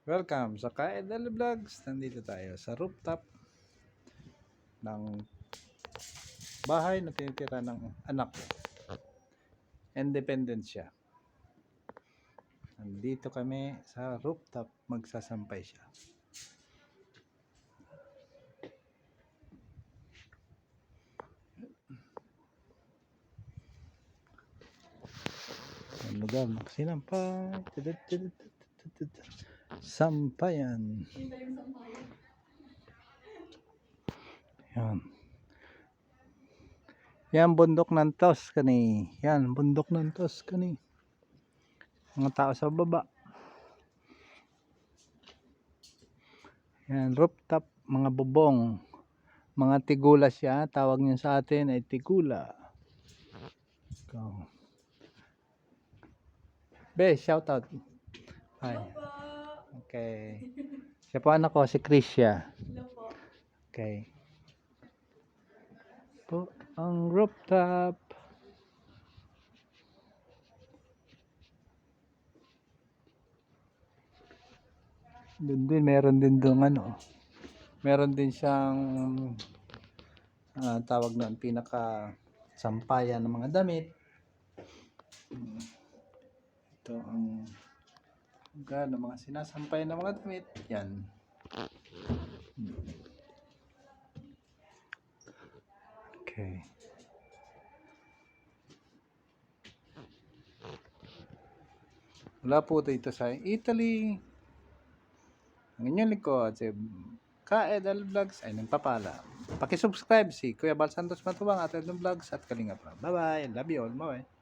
Welcome sa Kaedal Vlogs. Nandito tayo sa rooftop ng bahay na tinitira ng anak ko. Independent siya. Nandito kami sa rooftop, magsasampay siya. Ang lugar magsinampay. Sampayan. Yan. Yan bundok ng Tuscany. Yan bundok ng Tuscany. Mga tao sa baba. Yan rooftop, mga bubong. Mga tigula siya. Tawag niya sa atin ay tigula. Ikaw. Be, shout out. Hi. Okay. Siya po anak ko, si Krisya. Okay. Po ang rooftop. Doon din, meron din doon ano. Meron din siyang tawag noon, pinaka sampayan ng mga damit. Ito ang lugar ng mga sinasampayan ng mga damit. Yan. Okay. Wala po dito sa Italy. Ang inyong likod, si Kaedal Vlogs ay nagpapala. Pakisubscribe si Kuya Bal Santos Matubang at Edong Vlogs at Kalinga pa. Bye bye. Love you all. Bye bye.